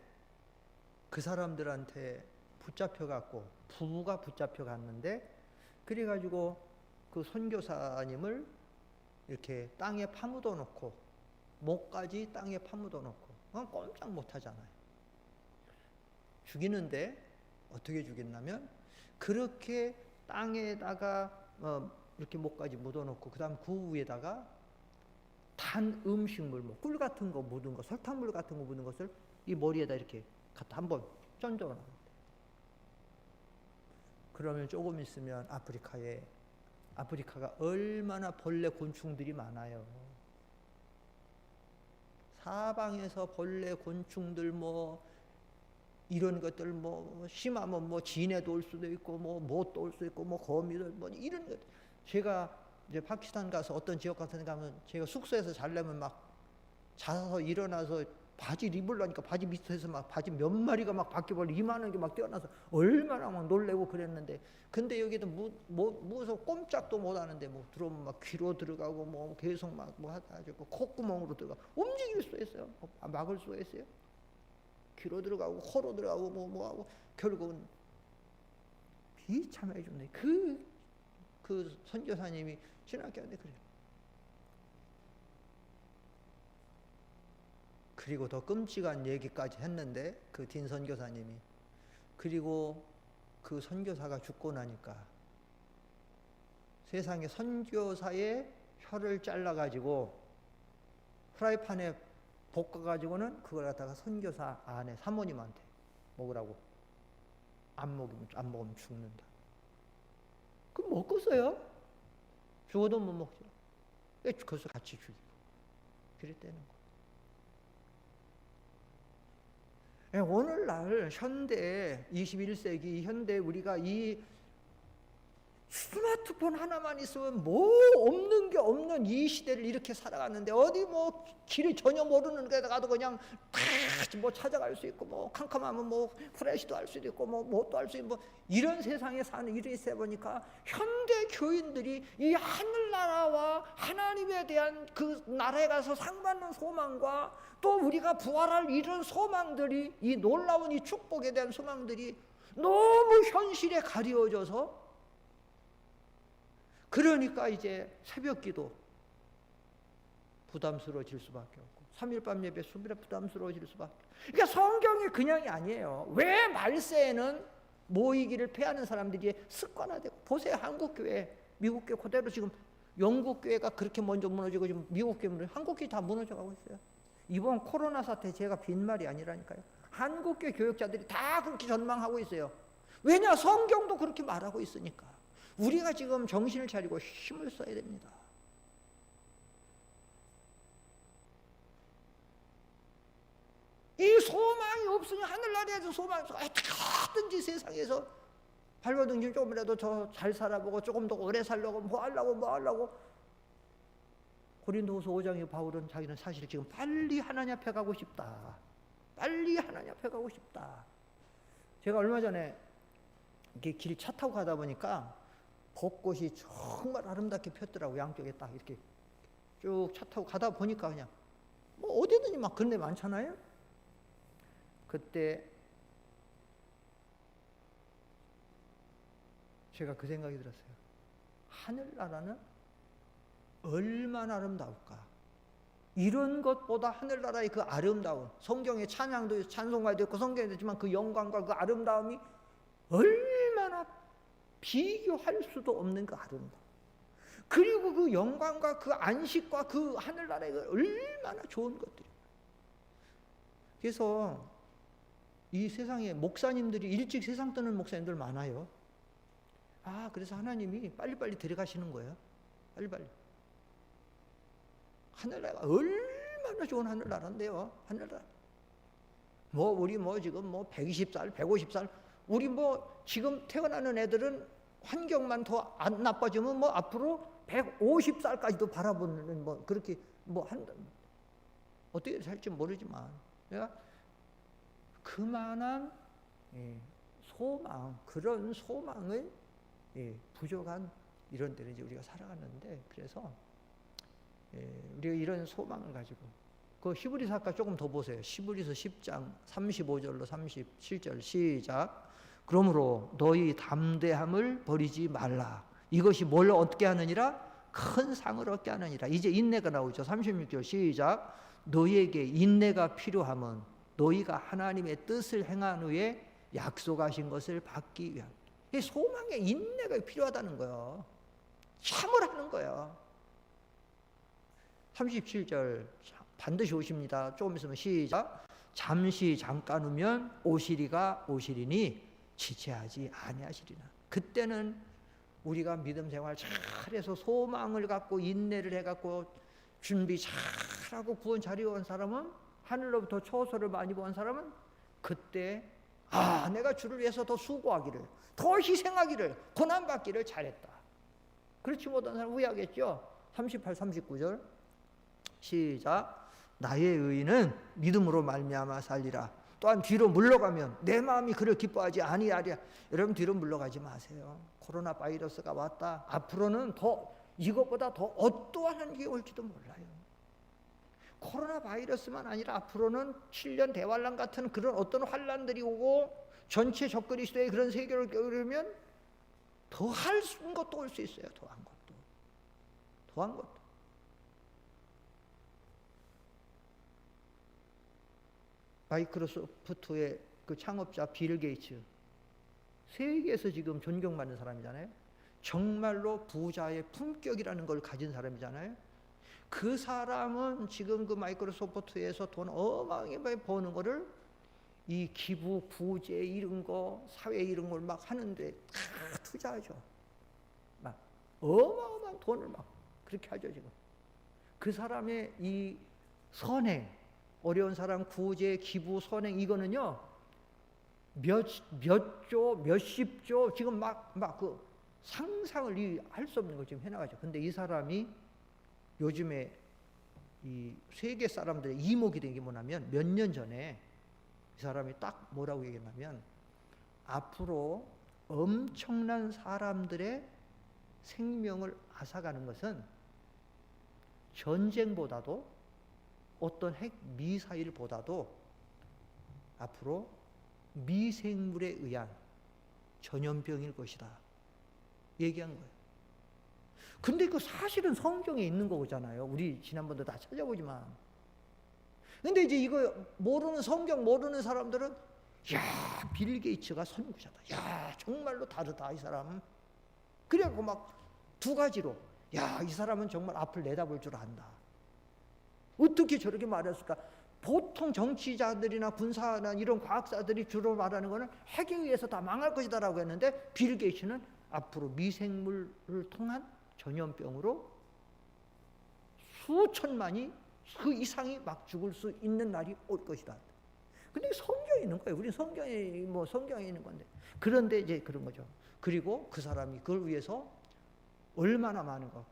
그 사람들한테 붙잡혀갖고 부부가 붙잡혀갔는데 그래가지고 그 선교사님을 이렇게 땅에 파묻어 놓고 목까지 땅에 파묻어 놓고 꼼짝 못하잖아요. 죽이는데 어떻게 죽였냐면 그렇게 땅에다가 이렇게 목까지 묻어놓고 그 다음 그 위에다가 단 음식물 뭐 꿀 같은 거 묻은 거 설탕물 같은 거 묻은 것을 이 머리에다 이렇게 갖다 한번 쫀쫀 하는데 그러면 조금 있으면 아프리카가 얼마나 벌레 곤충들이 많아요. 사방에서 벌레 곤충들 뭐 이런 것들 뭐 심하면 뭐 진해도 올 수도 있고 뭐 못도 올 수도 있고 뭐 거미들 뭐 이런 것. 제가 이제 파키스탄 가서 어떤 지역 같은 데 가면 제가 숙소에서 자려면 막 자서 일어나서 바지를 입으려니까 바지 밑에서 막 바지 몇 마리가 막 바퀴벌레 이만한 게 막 뛰어나서 얼마나 막 놀래고 그랬는데 근데 여기도 무서워 꼼짝도 못 하는데 뭐 들어오면 막 귀로 들어가고 뭐 계속 막 뭐 하다가 콧구멍으로 들어가 움직일 수 있어요. 막을 수가 있어요. 귀로 들어가고 코로 들어가고 뭐하고 결국은 비참해 죽네. 그 선교사님이 지나가는데 그래요. 그리고 더 끔찍한 얘기까지 했는데 그 딘 선교사님이 그리고 그 선교사가 죽고 나니까 세상에 선교사의 혀를 잘라가지고 프라이팬에 볶아가지고는 그걸 갖다가 선교사 아내 사모님한테 먹으라고 안 먹으면 죽는다. 그럼 먹겠어요? 죽어도 못 먹죠. 그래서 같이 죽이고 그랬다는 거. 오늘날 현대 21세기 현대 우리가 이 스마트폰 하나만 있으면 뭐 없는 게 없는 이 시대를 이렇게 살아갔는데 어디 뭐 길을 전혀 모르는 데다가도 그냥 다 뭐 찾아갈 수 있고 뭐 캄캄하면 뭐 프레시도 할 수도 있고 뭐 뭣도 할 수 있고 뭐 이런 세상에 사는 일이 있어 보니까 현대 교인들이 이 하늘나라와 하나님에 대한 그 나라에 가서 상 받는 소망과 또 우리가 부활할 이런 소망들이 이 놀라운 이 축복에 대한 소망들이 너무 현실에 가려져서 그러니까 이제 새벽기도 부담스러워질 수밖에 없고 3일 밤 예배 수비라 부담스러워질 수밖에 없고 그러니까 성경이 그냥이 아니에요. 왜 말세에는 모이기를 패하는 사람들이 습관화되고 보세요. 한국교회 미국교회 그대로 지금 영국교회가 그렇게 먼저 무너지고 지금 미국교회 무너지고 한국교회 다 무너져가고 있어요. 이번 코로나 사태 제가 빈말이 아니라니까요. 한국교회 교역자들이 다 그렇게 전망하고 있어요. 왜냐? 성경도 그렇게 말하고 있으니까. 우리가 지금 정신을 차리고 힘을 써야 됩니다. 이 소망이 없으니 하늘나라에서 소망이 없어 어떻게든지 세상에서 발버둥 조금이라도 더 잘 살아보고 조금 더 오래 살려고 뭐 하려고 고린도후서 5장의 바울은 자기는 사실 지금 빨리 하나님 앞에 가고 싶다. 빨리 하나님 앞에 가고 싶다. 제가 얼마 전에 이렇게 길 차 타고 가다 보니까 벚꽃이 정말 아름답게 폈더라고. 양쪽에 딱 이렇게 쭉 차 타고 가다 보니까 그냥 뭐 어디든지 막 그런 데 많잖아요. 그때 제가 그 생각이 들었어요. 하늘나라는 얼마나 아름다울까. 이런 것보다 하늘나라의 그 아름다운, 성경의 찬양도 찬송가도 있고 성경에도 있지만 그 영광과 그 아름다움이 얼마나 비교할 수도 없는 그 아름다움. 그리고 그 영광과 그 안식과 그 하늘나라의 얼마나 좋은 것들이에요. 그래서 이 세상에 목사님들이 일찍 세상 떠는 목사님들 많아요. 그래서 하나님이 빨리빨리 데려가시는 거예요. 빨리빨리. 하늘나라가 얼마나 좋은 하늘나라인데요. 하늘나라. 우리 지금 120살, 150살, 우리 지금 태어나는 애들은 환경만 더 안 나빠지면 앞으로 150살까지도 바라보는 그렇게 한다. 어떻게 살지 모르지만 내가 그만한 소망, 그런 소망을 부족한 이런 데는 이제 우리가 살아가는데, 그래서 우리가 이런 소망을 가지고 그 히브리서가 조금 더 보세요. 히브리서 10장 35절로 37절 시작. 그러므로 너희 담대함을 버리지 말라. 이것이 뭘 얻게 하느니라? 큰 상을 얻게 하느니라. 이제 인내가 나오죠. 36절 시작. 너희에게 인내가 필요함은 너희가 하나님의 뜻을 행한 후에 약속하신 것을 받기 위함. 이 소망에 인내가 필요하다는 거예요. 참을 하는 거예요. 37절 반드시 오십니다. 조금 있으면 시작. 잠시 잠깐 후면 오시리가 오시리니 지체하지 아니하시리라. 그때는 우리가 믿음 생활 잘해서 소망을 갖고 인내를 해갖고 준비 잘하고 구원 잘 이루어간 사람은, 하늘로부터 초소를 많이 본 사람은 그때 내가 주를 위해서 더 수고하기를, 더 희생하기를, 고난받기를 잘했다. 그렇지 못한 사람 후회하겠죠. 38, 39절 시작. 나의 의인은 믿음으로 말미암아 살리라. 또한 뒤로 물러가면 내 마음이 그를 기뻐하지 아니하리라. 여러분 뒤로 물러가지 마세요. 코로나 바이러스가 왔다. 앞으로는 더 이것보다 더 어떠한 게 올지도 몰라요. 코로나 바이러스만 아니라 앞으로는 7년 대환란 같은 그런 어떤 환란들이 오고 전체 적그리스도의 그런 세계를 겪으려면 더할 것도 올 수 있어요. 더한 것도. 마이크로소프트의 그 창업자 빌 게이츠, 세계에서 지금 존경받는 사람이잖아요. 정말로 부자의 품격이라는 걸 가진 사람이잖아요. 그 사람은 지금 그 마이크로소프트에서 돈 어마어마하게 버는 거를 이 기부, 구제 이런 거, 사회 이런 걸 막 하는데 다 투자하죠. 막 어마어마한 돈을 막 그렇게 하죠 지금. 그 사람의 이 선행, 어려운 사람 구제, 기부, 선행 이거는요 몇 조, 몇십 조 지금 막 그 상상을 할 수 없는 걸 지금 해나가죠. 근데 이 사람이 요즘에 이 세계 사람들의 이목이 된 게 뭐냐면, 몇 년 전에 이 사람이 딱 뭐라고 얘기했냐면, 앞으로 엄청난 사람들의 생명을 앗아가는 것은 전쟁보다도 어떤 핵 미사일보다도 앞으로 미생물에 의한 전염병일 것이다 얘기한 거예요. 근데 그 사실은 성경에 있는 거잖아요. 우리 지난번도 다 찾아보지만. 근데 이제 이거 모르는, 성경 모르는 사람들은 빌 게이츠가 선구자다. 정말로 다르다 이 사람. 그래갖고 막 두 가지로 이 사람은 정말 앞을 내다볼 줄 안다. 어떻게 저렇게 말했을까? 보통 정치자들이나 군사나 이런 과학자들이 주로 말하는 거는 핵에 의해서 다 망할 것이다라고 했는데, 빌 게이츠는 앞으로 미생물을 통한 전염병으로 수천만이 그 이상이 막 죽을 수 있는 날이 올 것이다. 근데 성경에 있는 거예요. 우리 성경에 있는 건데. 그런데 이제 그런 거죠. 그리고 그 사람이 그걸 위해서 얼마나 많은 거,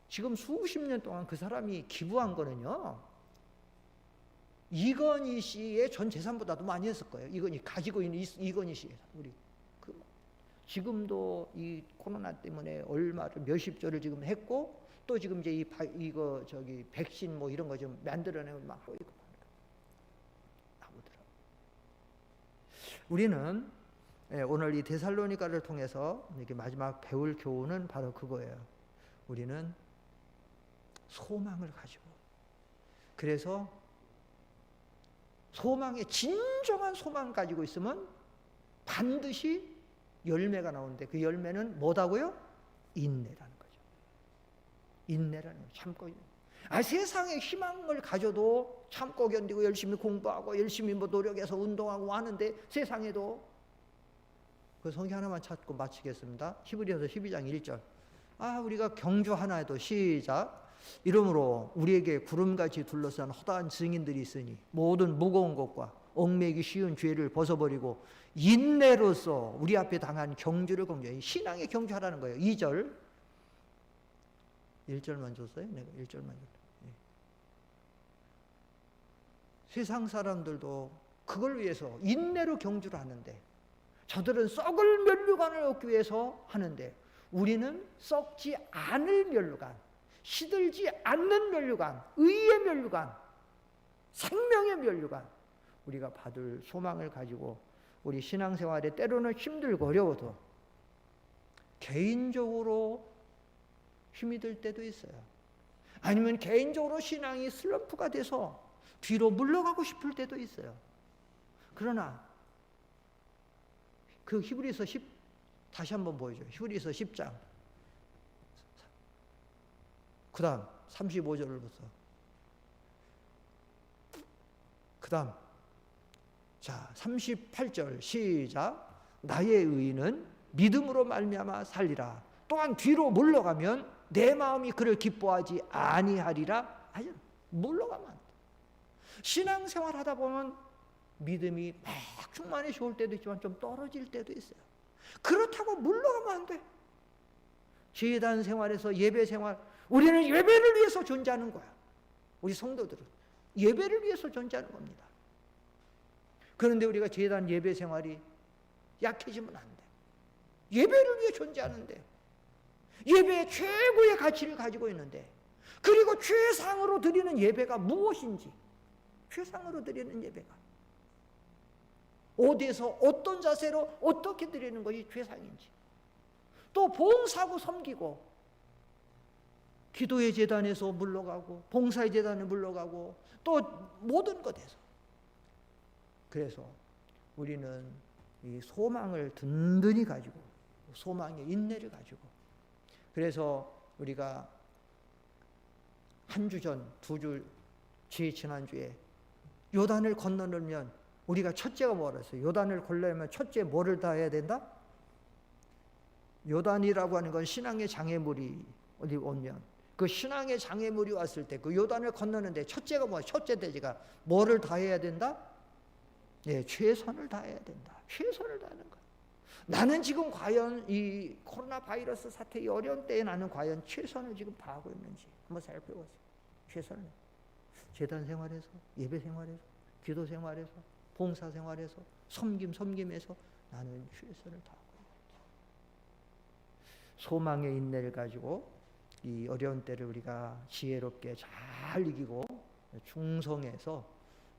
지금 수십 년 동안 그 사람이 기부한 거는요, 이건희 씨의 전 재산보다도 많이 했을 거예요. 이건희 가지고 있는 이건희 씨, 우리 지금도 이 코로나 때문에 얼마를 몇십 조를 지금 했고, 또 지금 이제 이거 저기 백신 뭐 이런 거 좀 만들어내고 막 하고 있고 나오더라고요. 우리는 오늘 이 데살로니가를 통해서 이렇게 마지막 배울 교훈은 바로 그거예요. 우리는 소망을 가지고, 그래서 소망에 진정한 소망을 가지고 있으면 반드시 열매가 나오는데, 그 열매는 뭐다고요? 인내라는 거죠. 인내라는 거죠. 참고. 세상에 희망을 가져도 참고 견디고 열심히 공부하고 열심히 뭐 노력해서 운동하고 하는데, 세상에도 그 성경 하나만 찾고 마치겠습니다. 히브리서 12장 1절. 우리가 경주 하나 해도 시작. 이러므로 우리에게 구름같이 둘러싼 허다한 증인들이 있으니 모든 무거운 것과 얽매기 쉬운 죄를 벗어버리고 인내로서 우리 앞에 당한 경주를 공유해. 신앙의 경주하라는 거예요. 2절. 1절만 줬어요? 내가 1절만 줬어요. 세상 사람들도 그걸 위해서 인내로 경주를 하는데, 저들은 썩을 면류관을 얻기 위해서 하는데, 우리는 썩지 않을 면류관, 시들지 않는 면류관, 의의 면류관, 생명의 면류관, 우리가 받을 소망을 가지고 우리 신앙생활에 때로는 힘들고 어려워도 개인적으로 힘이 들 때도 있어요. 아니면 개인적으로 신앙이 슬럼프가 돼서 뒤로 물러가고 싶을 때도 있어요. 그러나 그 히브리서 10 다시 한번 보여줘요. 히브리서 10장 그 다음 35절부터 그 다음 38절 시작. 나의 의인은 믿음으로 말미암아 살리라. 또한 뒤로 물러가면 내 마음이 그를 기뻐하지 아니하리라. 물러가면 안 돼. 신앙생활 하다 보면 믿음이 막 충만히 좋을 때도 있지만 좀 떨어질 때도 있어요. 그렇다고 물러가면 안 돼. 제단 생활에서 예배 생활, 우리는 예배를 위해서 존재하는 거야. 우리 성도들은 예배를 위해서 존재하는 겁니다. 그런데 우리가 제단 예배 생활이 약해지면 안 돼. 예배를 위해 존재하는데, 예배의 최고의 가치를 가지고 있는데, 그리고 최상으로 드리는 예배가 무엇인지, 최상으로 드리는 예배가 어디에서 어떤 자세로 어떻게 드리는 것이 최상인지, 또 봉사하고 섬기고, 기도의 재단에서 물러가고 봉사의 재단에 물러가고 또 모든 것에서. 그래서 우리는 이 소망을 든든히 가지고, 소망의 인내를 가지고, 그래서 우리가 한 주 전, 두 주, 지난주에 요단을 건너면 우리가 첫째가 뭐라 했어요? 요단을 건너면 첫째 뭐를 다 해야 된다? 요단이라고 하는 건 신앙의 장애물이 어디 오면, 그 신앙의 장애물이 왔을 때 그 요단을 건너는데 첫째가 뭐야? 첫째 대지가 뭐를 다 해야 된다? 최선을 다해야 된다. 최선을 다하는 거야. 나는 지금 과연 이 코로나 바이러스 사태, 이 어려운 때에 나는 과연 최선을 지금 다하고 있는지 한번 살펴보세요. 최선을. 재단 생활에서, 예배 생활에서, 기도 생활에서, 봉사 생활에서, 섬김에서 나는 최선을 다하고 있는지. 소망의 인내를 가지고 이 어려운 때를 우리가 지혜롭게 잘 이기고 충성해서,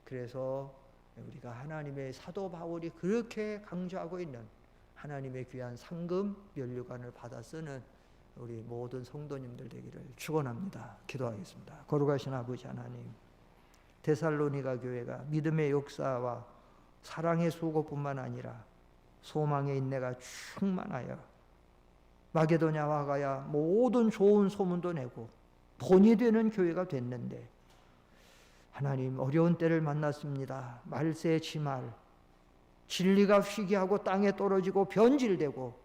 그래서 우리가 하나님의 사도 바울이 그렇게 강조하고 있는 하나님의 귀한 상급 면류관을 받아 쓰는 우리 모든 성도님들 되기를 축원합니다. 기도하겠습니다. 거룩하신 아버지 하나님, 데살로니가 교회가 믿음의 역사와 사랑의 수고뿐만 아니라 소망의 인내가 충만하여 마게도냐와 가야 모든 좋은 소문도 내고 본이 되는 교회가 됐는데, 하나님 어려운 때를 만났습니다. 말세 지말, 진리가 희귀하고 땅에 떨어지고 변질되고,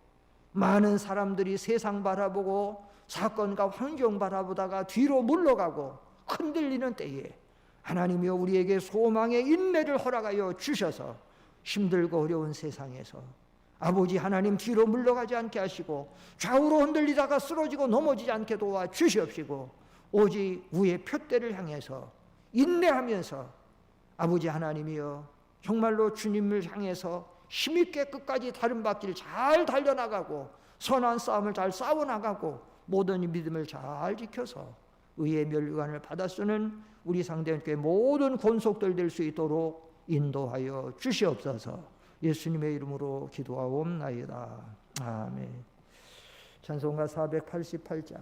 많은 사람들이 세상 바라보고 사건과 환경 바라보다가 뒤로 물러가고 흔들리는 때에 하나님이여 우리에게 소망의 인내를 허락하여 주셔서 힘들고 어려운 세상에서 아버지 하나님 뒤로 물러가지 않게 하시고 좌우로 흔들리다가 쓰러지고 넘어지지 않게 도와 주시옵시고 오직 우의 표대를 향해서 인내하면서 아버지 하나님이여 정말로 주님을 향해서 힘있게 끝까지 다른 바퀴를 잘 달려나가고 선한 싸움을 잘 싸워나가고 모든 믿음을 잘 지켜서 의의 멸관을 받아 쓰는 우리 상대교회 모든 권속들 될 수 있도록 인도하여 주시옵소서. 예수님의 이름으로 기도하옵나이다. 아멘. 찬송가 488장